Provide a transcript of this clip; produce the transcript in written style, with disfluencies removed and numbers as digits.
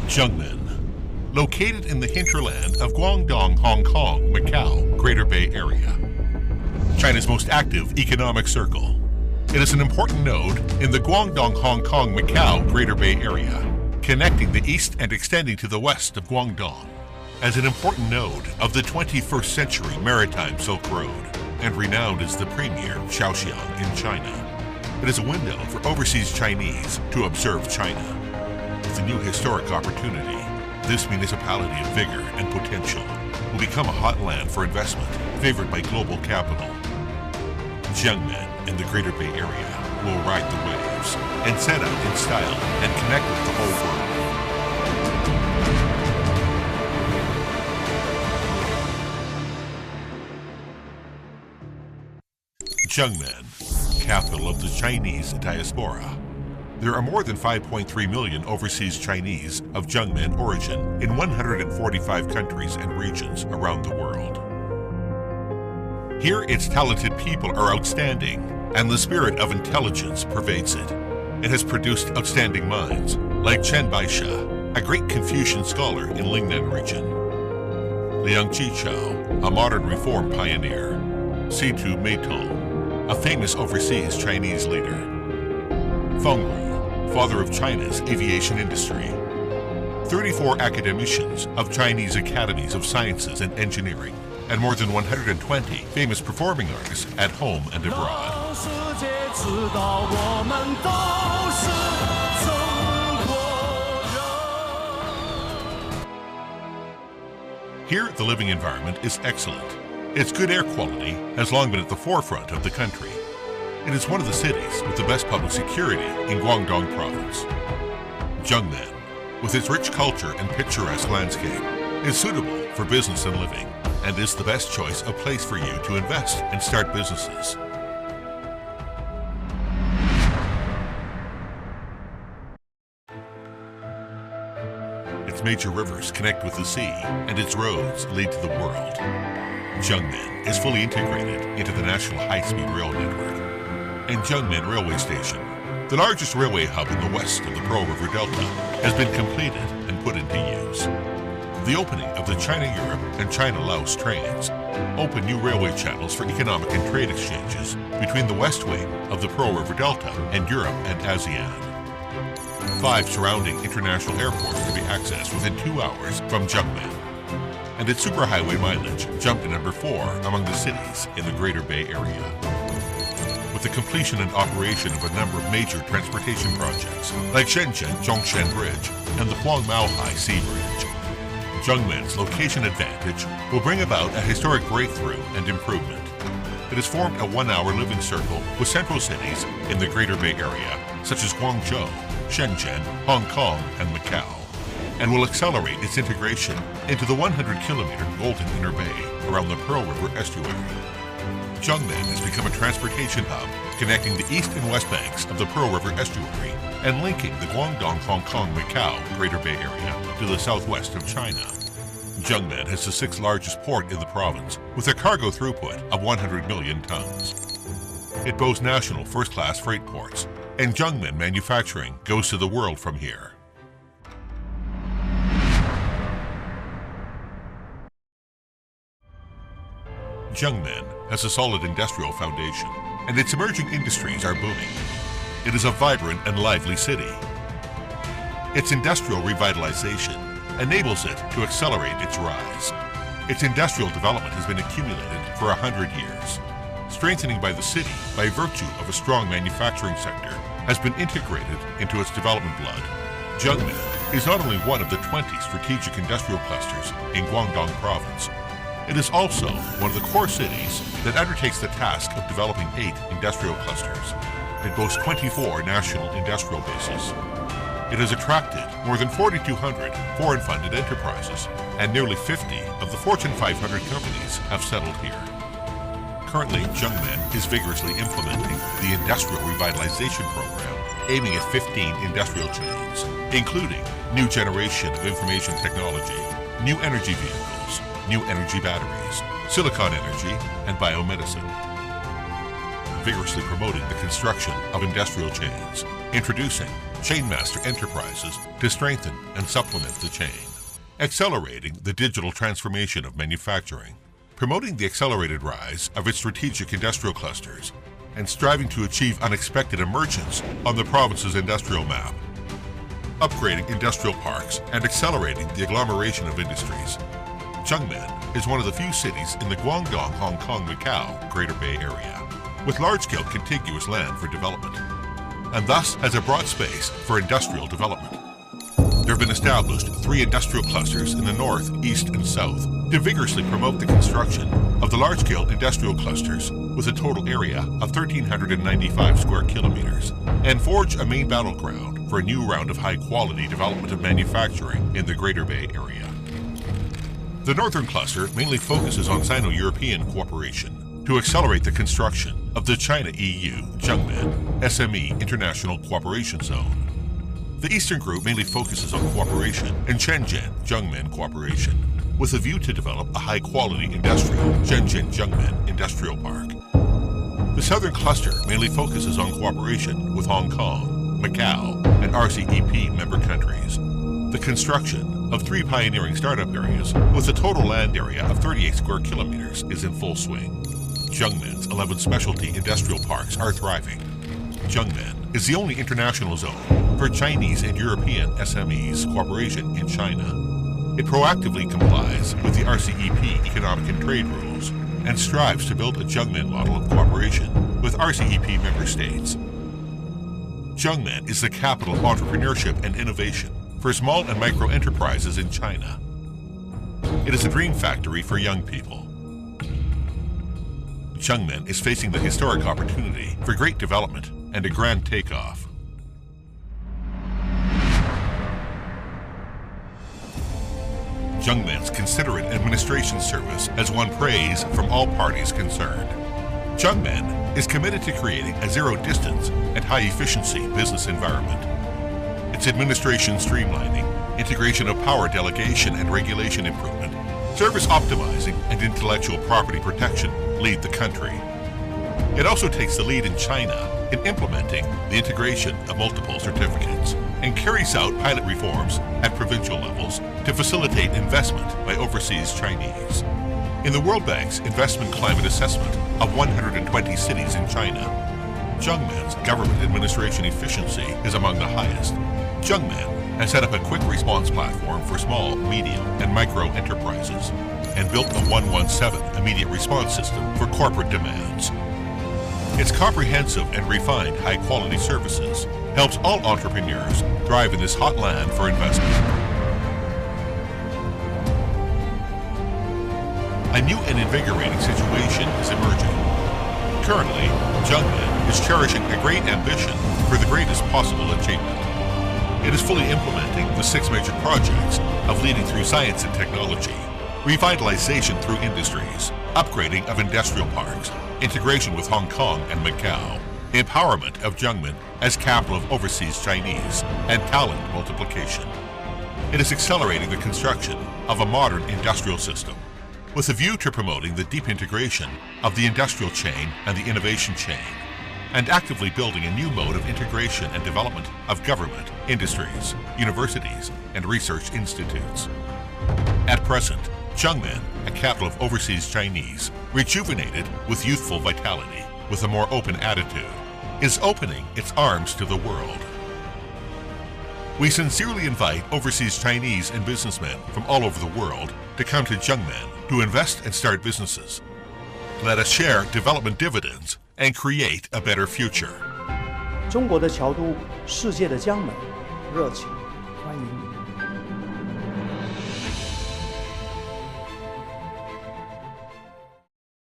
Jiangmen, located in the hinterland of Guangdong, Hong Kong, Macau, Greater Bay Area. China's most active economic circle. It is an important node in the Guangdong, Hong Kong, Macau, Greater Bay Area, connecting the east and extending to the west of Guangdong. As an important node of the 21st century maritime Silk Road, and renowned as the premier Shaoxiang in China. It is a window for overseas Chinese to observe China. With a new historic opportunity, this municipality of vigor and potential will become a hot land for investment, favored by global capital. Jiangmen in the Greater Bay Area will ride the waves and set out in style and connect with the whole world. Jiangmen, capital of the Chinese diaspora. There are more than 5.3 million overseas Chinese of Jiangmen origin in 145 countries and regions around the world. Here, its talented people are outstanding, and the spirit of intelligence pervades it. It has produced outstanding minds, like Chen Baisha, a great Confucian scholar in Lingnan region, Liang Qichao, a modern reform pioneer, Situ Meitong, a famous overseas Chinese leader, Feng Ru, father of China's aviation industry, 34 academicians of Chinese academies of sciences and engineering, and more than 120 famous performing artists at home and abroad. Here, the living environment is excellent. Its good air quality has long been at the forefront of the country. It is one of the cities with the best public security in Guangdong province. Jiangmen, with its rich culture and picturesque landscape, is suitable for business and living, and is the best choice of place for you to invest and start businesses. Its major rivers connect with the sea, and its roads lead to the world. Jiangmen is fully integrated into the national high-speed rail network. And Jiangmen Railway Station, the largest railway hub in the west of the Pearl River Delta, has been completed and put into use. The opening of the China-Europe and China-Laos trains open new railway channels for economic and trade exchanges between the west wing of the Pearl River Delta and Europe and ASEAN. 5 surrounding international airports can be accessed within 2 hours from Jiangmen, and its superhighway mileage jumped to number 4 among the cities in the Greater Bay Area. With the completion and operation of a number of major transportation projects, like Shenzhen-Zhongshan Bridge and the Huangmaohai Sea Bridge, Jiangmen's location advantage will bring about a historic breakthrough and improvement. It has formed a 1-hour living circle with central cities in the Greater Bay Area, such as Guangzhou, Shenzhen, Hong Kong, and Macau, and will accelerate its integration into the 100-kilometer Golden Inner Bay around the Pearl River estuary. Jiangmen has become a transportation hub connecting the east and west banks of the Pearl River estuary and linking the Guangdong, Hong Kong, Macau Greater Bay Area to the southwest of China. Jiangmen has the 6th largest port in the province with a cargo throughput of 100 million tons. It boasts national first-class freight ports, and Jiangmen manufacturing goes to the world from here. Jiangmen has a solid industrial foundation, and its emerging industries are booming. It is a vibrant and lively city. Its industrial revitalization enables it to accelerate its rise. Its industrial development has been accumulated for 100 years. Strengthening by the city by virtue of a strong manufacturing sector has been integrated into its development blood. Jiangmen is not only one of the 20 strategic industrial clusters in Guangdong province, it is also one of the core cities that undertakes the task of developing 8 industrial clusters. It boasts 24 national industrial bases. It has attracted more than 4,200 foreign-funded enterprises, and nearly 50 of the Fortune 500 companies have settled here. Currently, Jiangmen is vigorously implementing the Industrial Revitalization Program, aiming at 15 industrial chains, including new generation of information technology, new energy vehicles, new energy batteries, silicon energy, and biomedicine. Vigorously promoting the construction of industrial chains, introducing chainmaster enterprises to strengthen and supplement the chain, accelerating the digital transformation of manufacturing, promoting the accelerated rise of its strategic industrial clusters, and striving to achieve unexpected emergence on the province's industrial map, upgrading industrial parks and accelerating the agglomeration of industries. Jiangmen is one of the few cities in the Guangdong, Hong Kong, Macau Greater Bay Area with large-scale contiguous land for development, and thus has a broad space for industrial development. There have been established 3 industrial clusters in the north, east, and south to vigorously promote the construction of the large-scale industrial clusters with a total area of 1,395 square kilometers and forge a main battleground for a new round of high-quality development of manufacturing in the Greater Bay Area. The northern cluster mainly focuses on Sino-European cooperation to accelerate the construction of the China-EU Jiangmen SME International Cooperation Zone. The eastern group mainly focuses on cooperation in Shenzhen Jiangmen cooperation, with a view to develop a high-quality industrial Shenzhen Jiangmen Industrial Park. The southern cluster mainly focuses on cooperation with Hong Kong, Macau, and RCEP member countries. The construction of 3 pioneering startup areas with a total land area of 38 square kilometers is in full swing. Jiangmen's 11 specialty industrial parks are thriving. Jiangmen is the only international zone for Chinese and European SMEs cooperation in China. It proactively complies with the RCEP economic and trade rules and strives to build a Jiangmen model of cooperation with RCEP member states. Jiangmen is the capital of entrepreneurship and innovation for small and micro enterprises in China. It is a dream factory for young people. Jiangmen is facing the historic opportunity for great development and a grand takeoff. Jiangmen's considerate administration service has won praise from all parties concerned. Jiangmen is committed to creating a zero-distance and high-efficiency business environment. Its administration streamlining, integration of power delegation and regulation improvement, service optimizing, and intellectual property protection lead the country. It also takes the lead in China in implementing the integration of multiple certificates and carries out pilot reforms at provincial levels to facilitate investment by overseas Chinese. In the World Bank's investment climate assessment of 120 cities in China, Jiangmen's government administration efficiency is among the highest. Jiangmen has set up a quick response platform for small, medium, and micro enterprises and built a 117 immediate response system for corporate demands. Its comprehensive and refined high-quality services helps all entrepreneurs thrive in this hot land for investment. A new and invigorating situation is emerging. Currently, Jiangmen is cherishing a great ambition for the greatest possible achievement. It is fully implementing the 6 major projects of leading through science and technology, revitalization through industries, upgrading of industrial parks, integration with Hong Kong and Macau, empowerment of Jiangmen as capital of overseas Chinese, and talent multiplication. It is accelerating the construction of a modern industrial system with a view to promoting the deep integration of the industrial chain and the innovation chain, and actively building a new mode of integration and development of government, industries, universities, and research institutes. At present, Jiangmen, a capital of overseas Chinese, rejuvenated with youthful vitality, with a more open attitude, is opening its arms to the world. We sincerely invite overseas Chinese and businessmen from all over the world to come to Jiangmen to invest and start businesses. Let us share development dividends and create a better future. 中国的桥都，世界的江门，热情欢迎你。